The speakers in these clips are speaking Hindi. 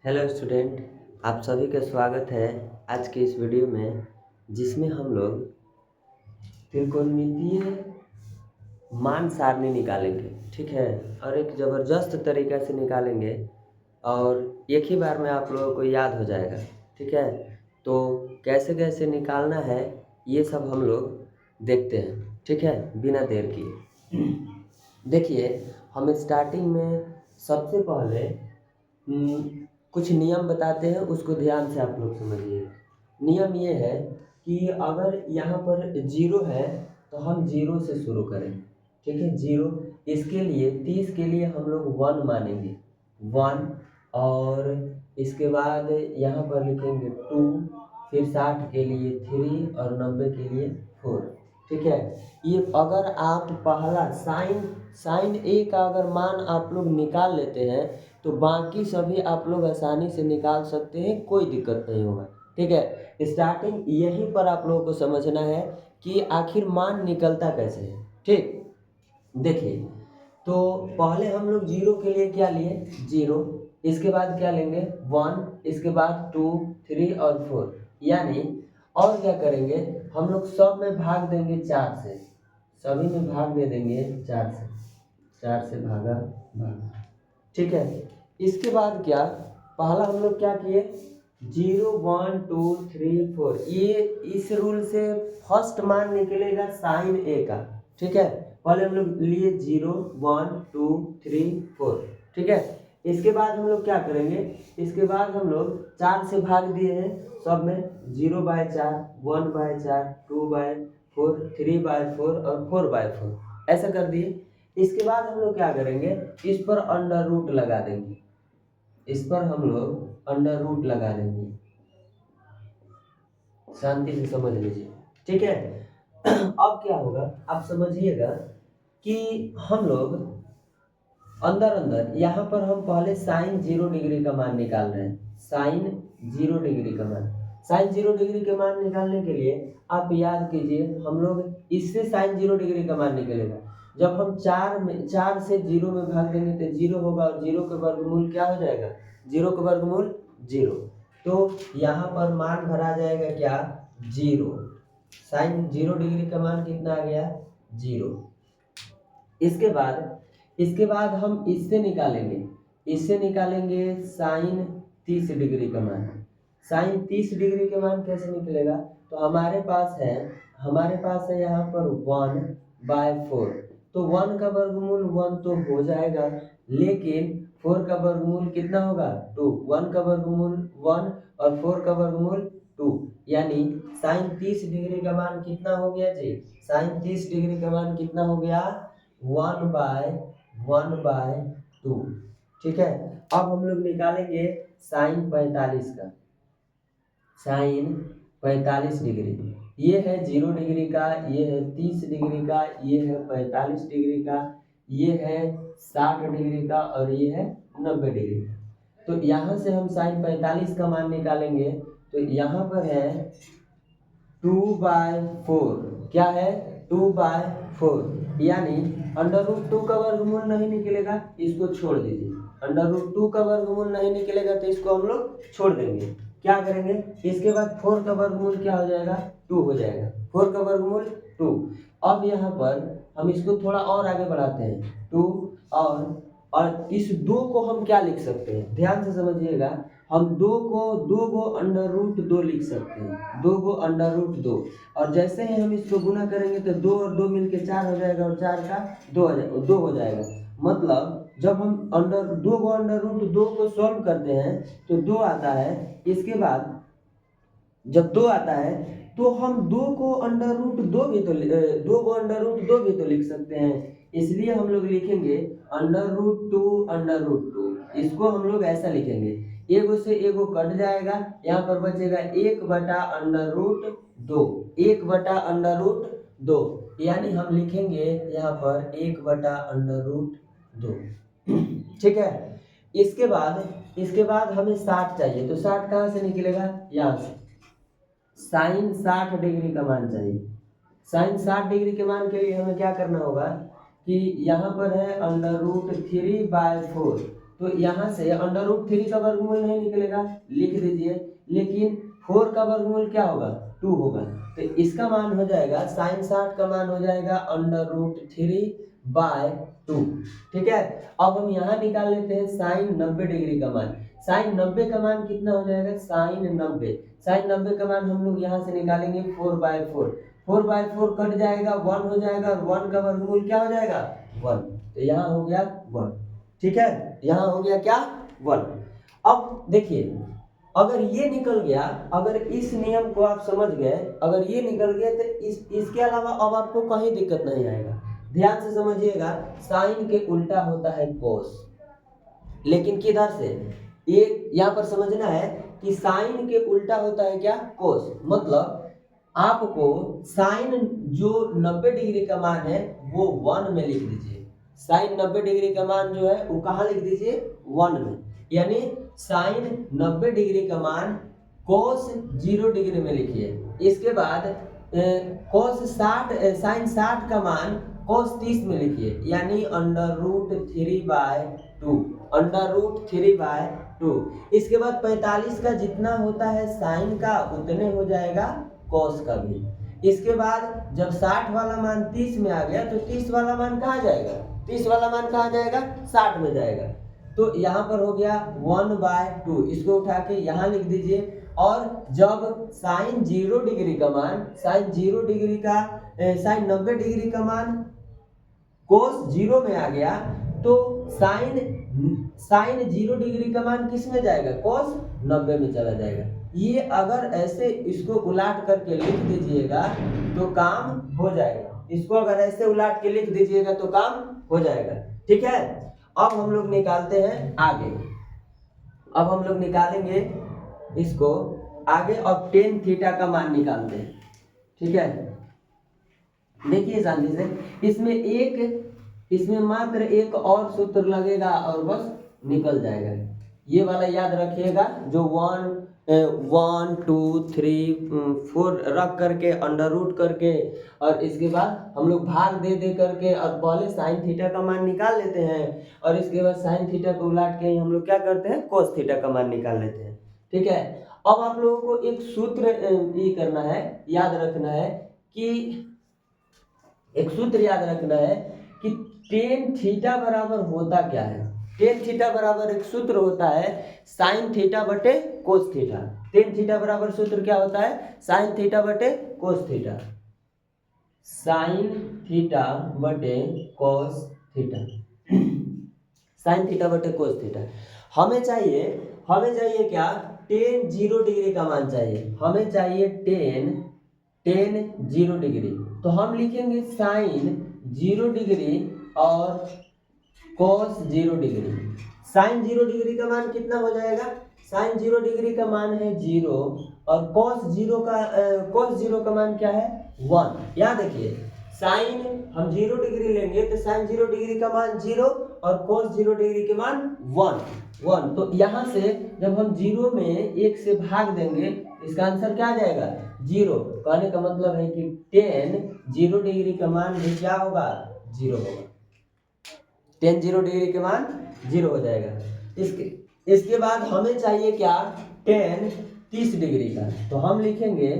हेलो स्टूडेंट, आप सभी का स्वागत है आज के इस वीडियो में, जिसमें हम लोग त्रिकोणमितीय मान सारणी निकालेंगे। ठीक है, और एक ज़बरदस्त तरीक़ा से निकालेंगे और एक ही बार में आप लोगों को याद हो जाएगा। ठीक है, तो कैसे कैसे निकालना है ये सब हम लोग देखते हैं। ठीक है, बिना देर किए देखिए, हम स्टार्टिंग में सबसे पहले कुछ नियम बताते हैं, उसको ध्यान से आप लोग समझिए। नियम ये है कि अगर यहाँ पर जीरो है तो हम जीरो से शुरू करें। ठीक है, जीरो। इसके लिए 30 के लिए हम लोग 1 मानेंगे, 1। और इसके बाद यहाँ पर लिखेंगे 2, फिर 60 के लिए 3 और 90 के लिए 4। ठीक है, ये अगर आप पहला साइन ए का अगर मान आप लोग निकाल लेते हैं तो बाकी सभी आप लोग आसानी से निकाल सकते हैं, कोई दिक्कत नहीं होगा। ठीक है, स्टार्टिंग यहीं पर आप लोगों को समझना है कि आखिर मान निकलता कैसे है। ठीक, देखिए, तो पहले हम लोग जीरो के लिए क्या लिए, जीरो। इसके बाद क्या लेंगे, 1। इसके बाद 2, 3 और 4। यानी और क्या करेंगे, हम लोग सब में भाग देंगे 4 से, सभी में भाग दे देंगे 4 से, 4 से भागा भागा। ठीक है, इसके बाद क्या, पहला हम लोग क्या किए, 0, 1, 2, 3, 4। ये इस रूल से फर्स्ट मान निकलेगा साइन ए का। ठीक है, पहले हम लोग लिए 0, 1, 2, 3, 4। ठीक है, इसके बाद हम लोग क्या करेंगे, इसके बाद हम लोग 4 से भाग दिए हैं सब में, 0/4, 1/4, 2/4, 3/4 और 4/4, ऐसा कर दिए। इसके बाद हम लोग क्या करेंगे, इस पर अंडर रूट लगा देंगे, इस पर हम लोग अंडर रूट लगा देंगे। शांति से समझ लीजिए। ठीक है, अब क्या होगा आप समझिएगा कि हम लोग अंदर अंदर यहाँ पर हम पहले साइन 0 डिग्री का मान निकाल रहे हैं। साइन 0 डिग्री का मान, साइन 0 डिग्री के मान निकालने के लिए आप याद कीजिए, हम लोग इससे साइन 0 डिग्री का मान निकलेगा जब हम 4 से 0 में भाग देंगे तो 0 होगा, और 0 का वर्गमूल क्या हो जाएगा, 0 का वर्गमूल 0। तो यहाँ पर मान भरा जाएगा क्या, 0। साइन 0 डिग्री का मान कितना आ गया, 0। इसके बाद हम इससे निकालेंगे साइन 30 डिग्री का मान। साइन 30 डिग्री के मान कैसे निकलेगा, तो हमारे पास है यहाँ पर 1/4। तो 1 का वर्गमूल 1 तो हो जाएगा, लेकिन 4 का वर्गमूल कितना होगा, 2। 1 का वर्गमूल 1 और 4 का वर्गमूल 2, यानी साइन 30 डिग्री का मान कितना हो गया जी, साइन 30 डिग्री का मान कितना हो गया, 1/2। ठीक है, अब हम लोग निकालेंगे साइन 45 का, साइन 45 डिग्री। ये है 0 डिग्री का, ये है 30 डिग्री का, ये है 45 डिग्री का, ये है 60 डिग्री का और ये है 90 डिग्री का। तो यहाँ से हम साइन 45 का मान निकालेंगे, तो यहाँ पर है 2/4। क्या है, 2/4, यानी अंडर रूट 2 का वर्गमूल नहीं निकलेगा, इसको छोड़ दीजिए। अंडर रूट 2 का वर्गमूल नहीं निकलेगा तो इसको हम लोग छोड़ देंगे। क्या करेंगे, इसके बाद 4 का वर्गमूल क्या हो जाएगा, 2 हो जाएगा, 4 का वर्गमूल 2। अब यहाँ पर हम इसको थोड़ा और आगे बढ़ाते हैं, 2 और इस 2 को हम क्या लिख सकते हैं, ध्यान से समझिएगा। हम 2 गो अंडर रूट 2 लिख सकते हैं, 2 गो अंडर रूट 2। और जैसे ही हम इसको गुना करेंगे तो 2 और 2 मिलके 4 हो जाएगा, और 4 का 2 हो जाएगा। मतलब जब हम 2 गो अंडर रूट 2 को सॉल्व करते हैं तो 2 आता है। इसके बाद जब 2 आता है तो हम 2 को अंडर रूट 2 भी तो 2 को अंडर रूट 2 भी तो लिख सकते हैं, इसलिए हम लोग लिखेंगे अंडर रूट 2। इसको हम लोग ऐसा लिखेंगे, एगो से एगो कट जाएगा, यहाँ पर बचेगा 1/√2, 1/√2, यानी हम लिखेंगे यहाँ पर 1/√2। ठीक है, इसके बाद हमें 60 चाहिए, तो 60 कहाँ से निकलेगा, यहाँ से। साइन 60 डिग्री का मान चाहिए। साइन 60 डिग्री के मान के लिए हमें क्या करना होगा कि यहाँ पर है अंडर रूट 3/4, तो यहाँ से √3 का वर्गमूल नहीं निकलेगा, लिख दीजिए। लेकिन 4 का वर्गमूल क्या होगा, 2 होगा। तो इसका मान हो जाएगा sin 60 का मान हो जाएगा √3/2। ठीक है। अब हम यहाँ निकाल लेते हैं sin 90 डिग्री का मान। sin 90 का मान कितना हो जाएगा, sin 90 का मान हम लोग यहाँ से निकालेंगे 4/4। 4/4 कट जाएगा, 1 हो जाएगा, और 1 का वर्गमूल क्या हो जाएगा, 1। तो यहाँ हो गया 1। ठीक है, यहाँ हो गया क्या, 1। अब देखिए, अगर ये निकल गया, अगर इस नियम को आप समझ गए, अगर ये निकल गया तो इसके अलावा अब आपको कहीं दिक्कत नहीं आएगा। ध्यान से समझिएगा, साइन के उल्टा होता है कोस, लेकिन किधर से, एक यहाँ पर समझना है कि साइन के उल्टा होता है क्या, कोस। मतलब आपको साइन जो 90 डिग्री का मान है वो 1 में लिख दीजिए। साइन 90 डिग्री का मान जो है वो कहाँ लिख दीजिए, 1 में। यानी साइन 90 डिग्री का मान कोस 0 डिग्री में लिखिए। इसके बाद कोस 60 साइन 60 का मान कोस 30 में लिखिए, यानी √3/2। इसके बाद 45 का जितना होता है साइन का उतने हो जाएगा कोस का भी। इसके बाद जब 60 वाला मान 30 में आ गया तो 30 वाला मान कहाँ जाएगा, 30 वाला मान कहाँ जाएगा, 60 में जाएगा। तो यहाँ पर हो गया 1/2, इसको उठा के यहाँ लिख दीजिए। और जब साइन 0 डिग्री का मान, साइन 0 डिग्री का साइन 90 डिग्री का मान कोस 0 में आ गया, तो साइन 0 डिग्री का मान किस में जाएगा, कोस 90 में चला जाएगा। ये अगर ऐसे इसको उलाट करके लिख दीजिएगा तो काम हो जाएगा। इसको अगर ऐसे उलाट के लिख दीजिएगा तो काम हो जाएगा। ठीक है। अब हम लोग निकालते हैं आगे। अब हम लोग निकालेंगे इसको आगे। अब टेन थीटा का मान निकालते हैं। ठीक है, देखिए शांति से, इसमें मात्र एक और सूत्र लगेगा और बस निकल जाएगा। ये वाला याद रखिएगा, जो 1 2 3 4 रख करके अंडर रूट करके और इसके बाद हम लोग भाग दे करके और पहले साइन थीटा का मान निकाल लेते हैं और इसके बाद साइन थीटा को उलट के हम लोग क्या करते हैं, कोस थीटा का मान निकाल लेते हैं। ठीक है। अब आप लोगों को एक सूत्र ये करना है, याद रखना है कि एक सूत्र याद रखना है कि टेन थीटा बराबर होता क्या है। टेन थीटा बराबर एक सूत्र होता है साइन थीटा बटे कोस थीटा। टेन थीटा बराबर सूत्र क्या होता है, साइन थीटा बटे कोस थीटा। साइन थीटा बटे कोस थीटा। साइन थीटा बटे कोस थीटा। हमें चाहिए क्या, टेन 0 डिग्री का मान चाहिए। हमें चाहिए टेन 0 डिग्री। तो हम लिखेंगे साइन 0 डिग्री और कोस 0 डिग्री। साइन 0 डिग्री का मान कितना हो जाएगा, साइन 0 डिग्री का मान है 0 और कोस 0 का मान क्या है, 1। याद रखिए, साइन हम 0 डिग्री लेंगे तो साइन 0 डिग्री का मान 0 और कोस 0 डिग्री के मान 1। तो यहाँ से जब हम 0 में 1 से भाग देंगे इसका आंसर क्या आ जाएगा, 0। कहने का मतलब है कि टेन 0 डिग्री का मान भी क्या होगा, 0 होगा। टेन 0 डिग्री के मान 0 हो जाएगा। इसके बाद हमें चाहिए क्या, टेन 30 डिग्री का। तो हम लिखेंगे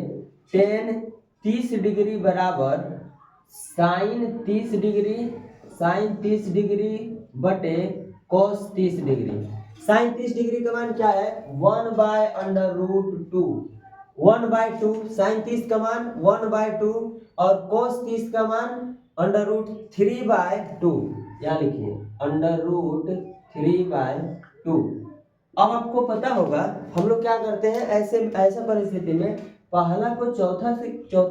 टेन 30 डिग्री बराबर साइन 30 डिग्री बटे कोस 30 डिग्री। साइन 30 डिग्री का मान क्या है, 1/√2। 1/2 साइन 30 का मान 1/2 और कोस 30 का मान √3/2। यहाँ लिखिए √3/2। अब आपको पता होगा हम लोग क्या करते हैं, ऐसा परिस्थिति में पहला को चौथा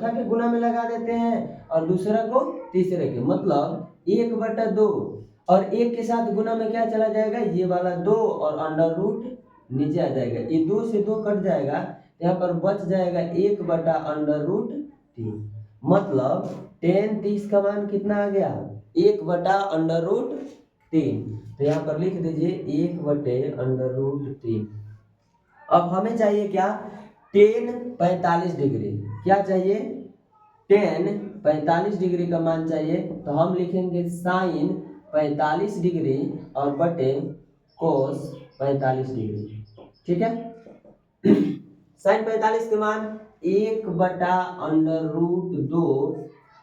के गुना में लगा देते हैं और दूसरा को तीसरे के। मतलब 1/2 और 1 के साथ गुना में क्या चला जाएगा, ये वाला 2 और अंडर रूट नीचे आ जाएगा। ये 2 से 2 कट जाएगा, यहाँ पर बच जाएगा 1/√3। मतलब टेन 30 का मान कितना आ गया, 1/√3। तो यहाँ पर लिख दीजिए 1/√3। अब हमें चाहिए क्या, टेन 45 डिग्री। क्या चाहिए, टेन 45 डिग्री का मान चाहिए। तो हम लिखेंगे साइन 45 डिग्री और बटे कोस 45 डिग्री। ठीक है, साइन 45 के मान 1/√2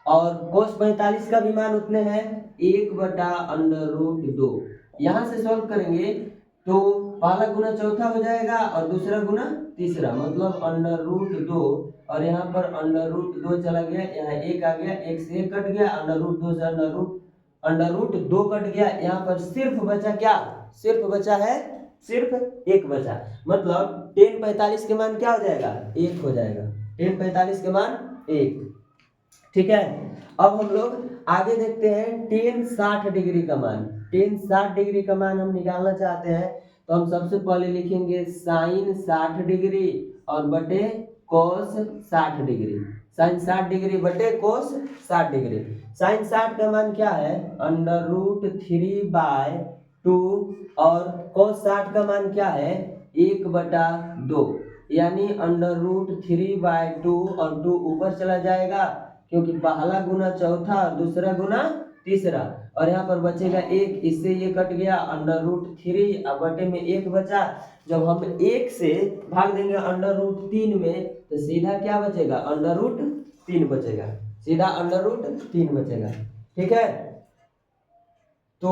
और कोस 45 का भी मान उतने हैं 1/√2। यहाँ से सॉल्व करेंगे तो पहला गुना चौथा हो जाएगा और दूसरा गुना तीसरा, मतलब √2 और यहाँ पर √2 चला गया, यहाँ 1 आ गया, 1 से 1 कट गया, √2 से √2 कट गया, यहाँ पर सिर्फ बचा क्या, सिर्फ बचा है सिर्फ 1 बचा, मतलब tan 45 के मान क्या हो जाएगा 1 हो जाएगा, tan 45 के मान 1। ठीक है, अब हम लोग आगे देखते हैं tan 60 डिग्री का मान। tan 60 डिग्री का मान हम निकालना चाहते हैं तो हम सबसे पहले लिखेंगे साइन 60 डिग्री और बटे कोस 60 डिग्री, साइन 60 डिग्री बटे कोस 60 डिग्री। साइन 60 का मान क्या है √3/2 और कोस 60 का मान क्या है 1/2, यानी √3/2 और 2 ऊपर चला जाएगा क्योंकि पहला गुना चौथा और दूसरा गुना तीसरा, और यहाँ पर बचेगा 1, इससे ये कट गया, √3 और बटे में 1 बचा। जब हम 1 से भाग देंगे √3 में तो सीधा क्या बचेगा √3 बचेगा, सीधा √3 बचेगा। ठीक है, तो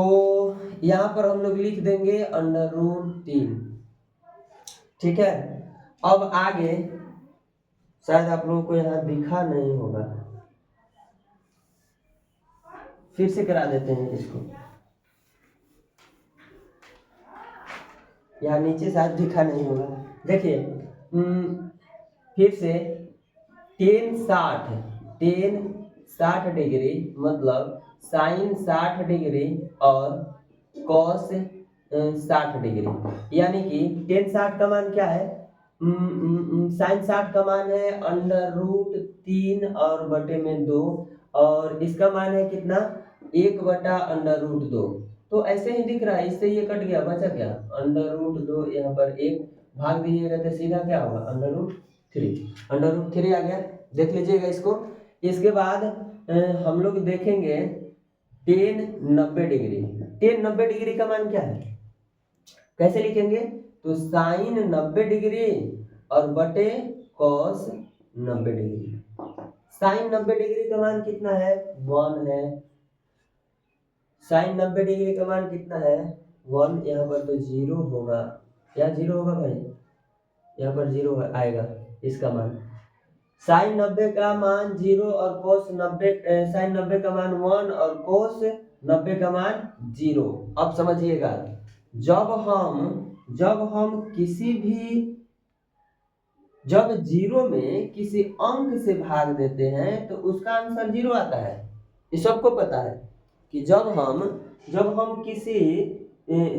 यहाँ पर हम लोग लिख देंगे √3। ठीक है, अब आगे शायद आप लोगों को यहाँ दिखा नहीं होगा, फिर से करा देते हैं इसको, यहाँ नीचे शायद दिखा नहीं होगा। देखिए फिर से tan 60 डिग्री मतलब साइन 60 डिग्री और कॉस 60 डिग्री, यानी कि tan 60 का मान क्या है साइन 60 का मान है √3 और बटे में 2 और इसका मान है कितना 1/√2। तो ऐसे ही दिख रहा है, इससे ये कट गया, बचा क्या √2, यहाँ पर 1 भाग दीजिएगा तो सीधा क्या होगा √3 आ गया। देख लीजिएगा इसको। इसके बाद हम लोग देखेंगे tan 90 डिग्री। tan 90 डिग्री का मान क्या है, कैसे लिखेंगे, तो साइन 90 डिग्री और बटे कॉस 90 डिग्री। साइन 90 डिग्री का मान कितना है 1 है, साइन 90 डिग्री का मान कितना है 1, यहाँ पर तो 0 होगा, यहाँ 0 होगा भाई, यहाँ पर 0 आएगा इसका मान। साइन 90 का मान 0 और कोस 90, साइन 90 का मान 1 और कोस 90 का मान 0। अब समझिएगा, जब 0 में किसी अंक से भाग देते हैं तो उसका आंसर 0 आता है, ये सबको पता है कि जब हम किसी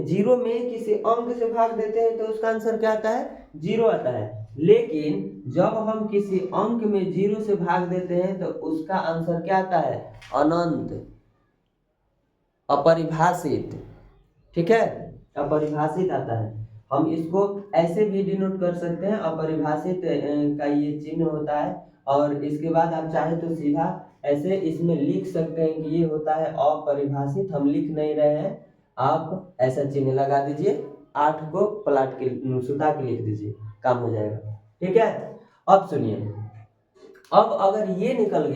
0 में किसी अंक से भाग देते हैं तो उसका आंसर क्या आता है 0 आता है, लेकिन जब हम किसी अंक में 0 से भाग देते हैं तो उसका आंसर क्या आता है अनंत, अपरिभाषित। ठीक है, अपरिभाषित आता है। हम इसको ऐसे भी डिनोट कर सकते हैं, अपरिभाषित का ये चिन्ह होता है, और इसके बाद आप चाहे तो सीधा ऐसे इसमें लिख सकते हैं कि ये होता है अपरिभाषित। हम लिख नहीं रहे हैं, आप ऐसा चिन्ह लगा दीजिए, 8 को पलट के सुता के लिख दीजिए, काम हो जाएगा। ठीक है, अब सुनिए, अब अगर ये निकल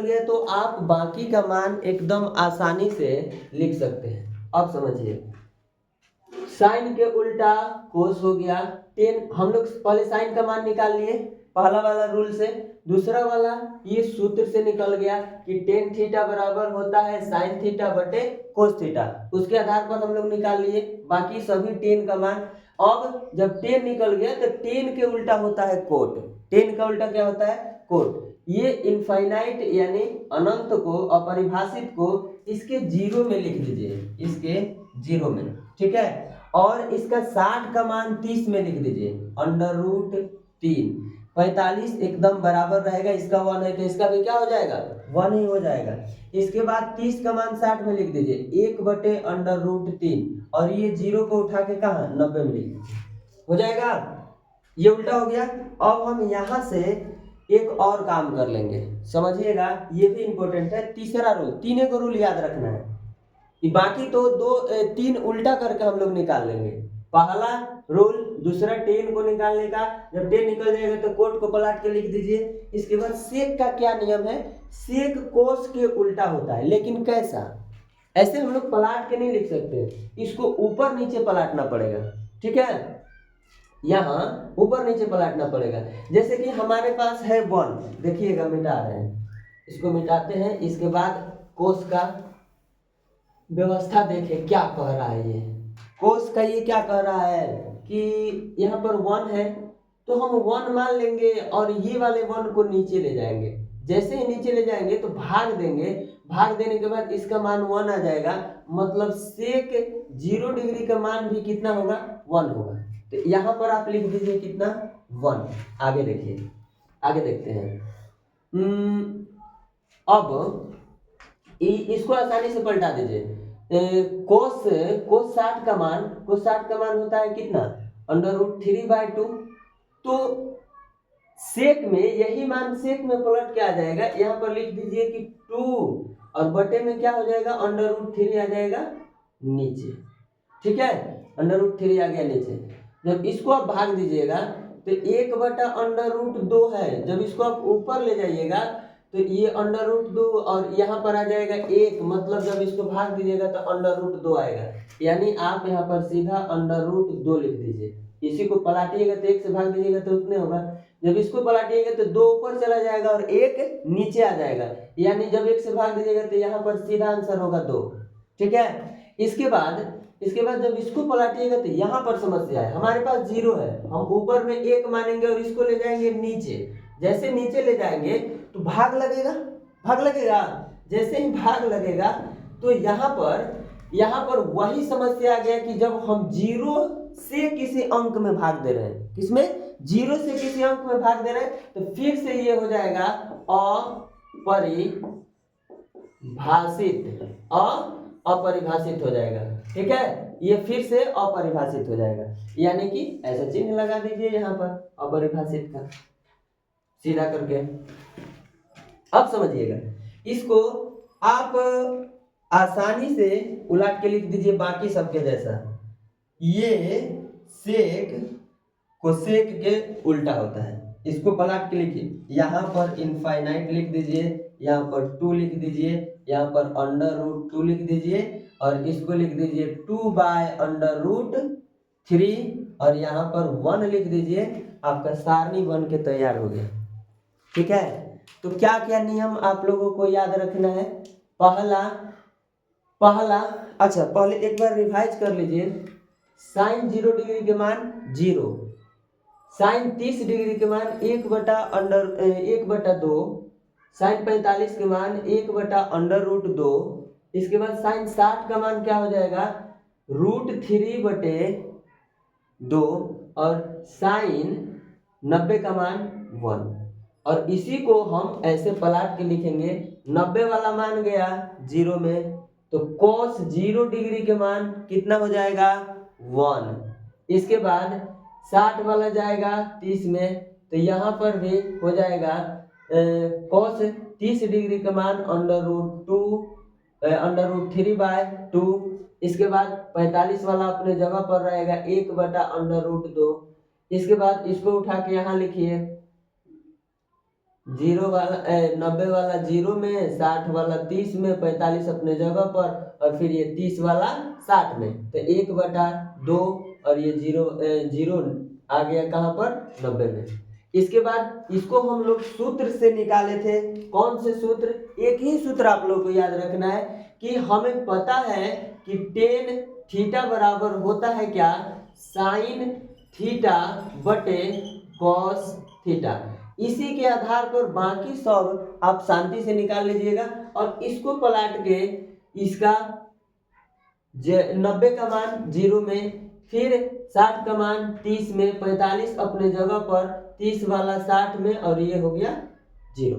गया तो आप बाकी का मान एकदम आसानी से लिख सकते हैं। अब समझिए, साइन के उल्टा कोस हो गया, tan हम लोग पहले साइन का मान निकाल लिए पहला वाला रूल से, दूसरा वाला ये सूत्र से निकल गया कि tan थीटा बराबर होता है साइन थीटा बटे कोस थीटा, उसके आधार पर हम लोग निकाल लिए बाकी सभी tan का मान। अब जब tan निकल गया तो tan के उल्टा होता है कोट, tan का उल्टा क्या होता है कोट। ये इनफाइनाइट यानी अनंत को, अपरिभाषित को इसके 0 में लिख दीजिए, इसके 0 में। ठीक है, और इसका 60 का मान 30 में लिख दीजिए, √3। 45 एकदम बराबर रहेगा, इसका 1 है तो इसका भी क्या हो जाएगा 1 ही हो जाएगा। इसके बाद 30 का मान 60 में लिख दीजिए, 1/√3, और ये 0 को उठा के कहाँ 90 में लिख दीजिए, हो जाएगा। ये उल्टा हो गया। अब हम यहाँ से एक और काम कर लेंगे, समझिएगा, ये भी इंपॉर्टेंट है। तीसरा रूल, तीनों को रूल याद रखना है। बाकी तो तीन उल्टा करके हम लोग निकाल लेंगे। पहला रूल दूसरा टेन को निकालने का, जब टेन निकल जाएगा तो कोट को पलट के लिख दीजिए। इसके बाद सेक का क्या नियम है, सेक कोस के उल्टा होता है, लेकिन कैसा, ऐसे हम लोग पलट के नहीं लिख सकते, इसको ऊपर नीचे पलटना पड़ेगा। ठीक है, यहाँ ऊपर नीचे पलटना पड़ेगा। जैसे कि हमारे पास है 1, देखिएगा मिटा रहे हैं, इसको मिटाते हैं। इसके बाद कोस का व्यवस्था देखें क्या कह रहा है। ये कोस का ये क्या कह रहा है कि यहाँ पर 1 है तो हम 1 मान लेंगे और ये वाले 1 को नीचे ले जाएंगे। जैसे ही नीचे ले जाएंगे तो भाग देंगे, भाग देने के बाद इसका मान 1 आ जाएगा, मतलब सेक 0 डिग्री का मान भी कितना होगा, 1 होगा। तो यहाँ पर आप लिख दीजिए कितना, 1। आगे देखिए, आगे देखते हैं। अब इसको आसानी से पलटा दीजिए। कोस 60 का मान होता है कितना, √3/2। तो सेक में यही मान सेक में पलट के आ जाएगा। यहाँ पर लिख दीजिए कि 2 और बटे में क्या हो जाएगा, √3 आ जाएगा नीचे। ठीक है, √3 आ गया नीचे। जब इसको आप भाग दीजिएगा तो 1/√2 है, जब इसको आप ऊपर ले जाइएगा तो ये √2 और यहाँ पर आ जाएगा 1, मतलब जब इसको भाग दीजिएगा तो √2 आएगा। यानी आप यहाँ पर सीधा √2 लिख दीजिए। इसी को पलटिएगा तो 1 से भाग दीजिएगा तो उतने होगा। जब इसको पलटिएगा तो 2 ऊपर चला जाएगा और 1 नीचे आ जाएगा, यानी जब 1 से भाग दीजिएगा तो यहाँ पर सीधा आंसर होगा 2। ठीक है, इसके बाद जब इसको पलटिएगा तो यहाँ पर समस्या है, हमारे पास 0 है, हम ऊपर में 1 मानेंगे और इसको ले जाएंगे नीचे। जैसे नीचे ले जाएंगे तो भाग लगेगा। जैसे ही भाग लगेगा तो यहाँ पर वही समस्या आ गया कि जब हम 0 से किसी अंक में भाग दे रहे हैं, किसमें, 0 से किसी अंक में भाग दे रहे हैं, तो फिर से ये हो जाएगा अपरिभाषित हो जाएगा। ठीक है, ये फिर से अपरिभाषित हो जाएगा, यानी कि ऐसा चिन्ह लगा दीजिए यहाँ पर अपरिभाषित का, सीधा करके। अब समझिएगा, इसको आप आसानी से उलट के लिख दीजिए बाकी सबके जैसा। ये सेक कोसेक के उल्टा होता है, इसको पलट के लिखिए। यहाँ पर इनफाइनाइट लिख दीजिए, यहाँ पर 2 लिख दीजिए, यहाँ पर √2 लिख दीजिए और इसको लिख दीजिए 2/√3 और यहाँ पर 1 लिख दीजिए। आपका सारणी बन के तैयार हो गया। ठीक है, तो क्या क्या नियम आप लोगों को याद रखना है। पहला पहले एक बार रिवाइज कर लीजिए। साइन 0 डिग्री के मान 0, साइन 30 डिग्री के मान 1/2, साइन 45 के मान 1/√2। इसके बाद साइन 60 का मान क्या हो जाएगा, √3/2 और साइन 90 का मान 1। और इसी को हम ऐसे पलट के लिखेंगे। 90 वाला मान गया 0 में, तो cos 0 डिग्री के मान कितना हो जाएगा, 1। इसके बाद 60 वाला जाएगा 30 में, तो यहाँ पर भी हो जाएगा cos 30 डिग्री का मान √3/2। इसके बाद 45 वाला अपने जगह पर रहेगा 1/√2। इसके बाद इसको उठा के यहाँ लिखिए, 90 वाला 0 में, 60 वाला 30 में, 45 अपने जगह पर और फिर ये 30 वाला 60 में, तो 1/2 और ये 0 आ गया कहाँ पर, 90 में। इसके बाद इसको हम लोग सूत्र से निकाले थे। कौन से सूत्र, एक ही सूत्र आप लोग को याद रखना है कि हमें पता है कि tan थीटा बराबर होता है क्या, साइन थीटा बटे कॉस थीटा। इसी के आधार पर बाकी सब आप शांति से निकाल लीजिएगा और इसको पलट के इसका 90 का मान 0 में, फिर 60 का मान 30 में, 45 अपने जगह पर, 30 वाला 60 में और ये हो गया 0।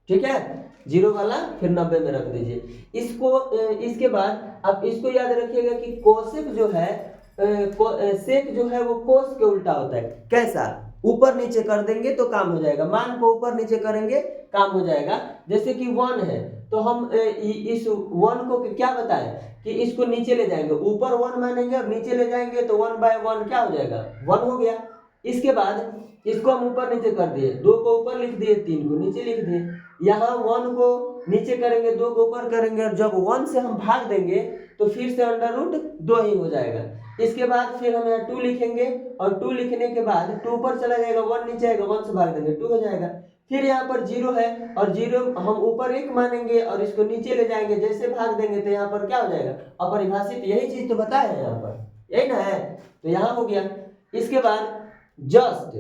ठीक है, 0 वाला फिर 90 में रख दीजिए इसको। इसके बाद आप इसको याद रखिएगा कि कोसेक जो है सेक जो है वो कोस के उल्टा होता है। कैसा, ऊपर नीचे कर देंगे तो काम हो जाएगा, मान को ऊपर नीचे करेंगे काम हो जाएगा। जैसे कि 1 है तो हम इस 1 को क्या बताएं कि इसको नीचे ले जाएंगे, ऊपर 1 मानेंगे और नीचे ले जाएंगे तो 1/1 क्या हो जाएगा, 1 हो गया। इसके बाद इसको हम ऊपर नीचे कर दिए, 2 को ऊपर लिख दिए, 3 को नीचे लिख दिए। यहाँ 1 को नीचे करेंगे, 2 को ऊपर करेंगे, और जब 1 से हम भाग देंगे तो फिर से √2 ही हो जाएगा। इसके बाद फिर हम यहाँ 2 लिखेंगे, और 2 लिखने के बाद 2 ऊपर चला जाएगा, 1 नीचे आएगा, 1 से भाग देंगे 2 हो जाएगा। फिर यहाँ पर 0 है, और 0 हम ऊपर 1 मानेंगे और इसको नीचे ले जाएंगे, जैसे भाग देंगे तो यहाँ पर क्या हो जाएगा, अपरिभाषित। यही चीज तो बताया है यहाँ पर, यही ना है, तो यहाँ हो गया। इसके बाद जस्ट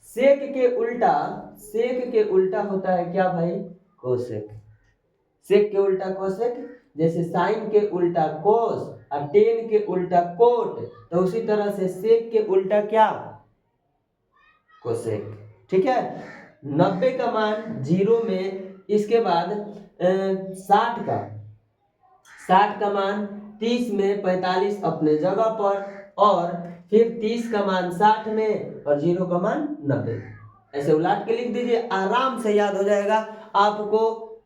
सेक के उल्टा होता है क्या भाई, कोसेक। सेक के उल्टा कोसेक, जैसे साइन के उल्टा कोस और टेन के उल्टा कोट, तो उसी तरह से सेक के उल्टा क्या, कोसेक। ठीक है, 90 का मान 0 में, इसके बाद 60 का मान 30 में, 45 अपने जगह पर, और फिर 30 का मान 60 में और 0 का मान 90। ऐसे उलाट के लिख दीजिए, आराम से याद हो जाएगा, आपको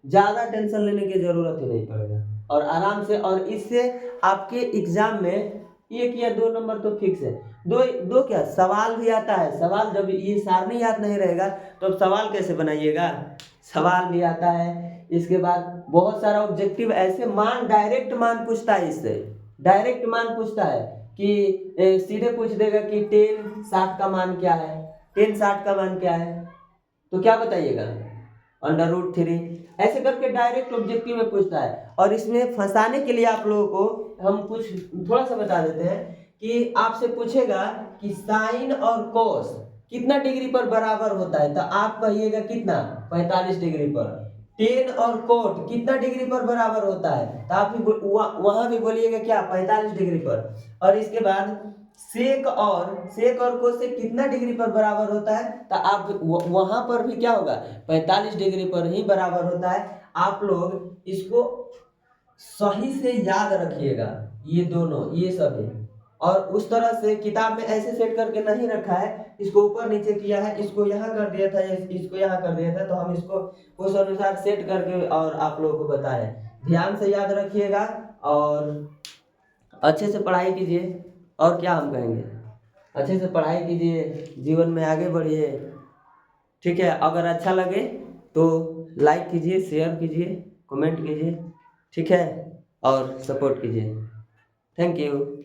ज्यादा टेंशन लेने की जरूरत ही नहीं पड़ेगा, और आराम से। और इससे आपके एग्जाम में 1 या 2 नंबर तो फिक्स है। दो क्या सवाल भी आता है, सवाल जब ये सारणी याद नहीं रहेगा तो अब सवाल कैसे बनाइएगा, सवाल भी आता है। इसके बाद बहुत सारा ऑब्जेक्टिव ऐसे मान, डायरेक्ट मान पूछता है, इससे डायरेक्ट मान पूछता है कि सीधे पूछ देगा कि 10 60 का मान क्या है, 10 60 का मान क्या है, तो क्या बताइएगा, √3। ऐसे करके डायरेक्ट ऑब्जेक्टिव में पूछता है। और इसमें फंसाने के लिए आप लोगों को हम कुछ थोड़ा सा बता देते हैं कि आपसे पूछेगा कि साइन और कोस कितना डिग्री पर बराबर होता है, तो आप कहिएगा कितना, 45 डिग्री पर। टेन और कोट कितना डिग्री पर बराबर होता है, तो आप भी वहां भी बोलिएगा क्या, 45 डिग्री पर। और इसके बाद सेक और कोसेक कितना डिग्री पर बराबर होता है, तो आप वहां पर भी क्या होगा, 45 डिग्री पर ही बराबर होता है। आप लोग इसको सही से याद रखिएगा, ये दोनों, ये सभी। और उस तरह से किताब में ऐसे सेट करके नहीं रखा है, इसको ऊपर नीचे किया है, इसको यहाँ कर दिया था, इसको यहाँ कर दिया था, तो हम इसको उस अनुसार सेट करके और आप लोगों को बताए। ध्यान से याद रखिएगा और अच्छे से पढ़ाई कीजिए। और क्या हम कहेंगे, अच्छे से पढ़ाई कीजिए, जीवन में आगे बढ़िए। ठीक है, अगर अच्छा लगे तो लाइक कीजिए, शेयर कीजिए, कमेंट कीजिए, ठीक है, और सपोर्ट कीजिए। Thank you.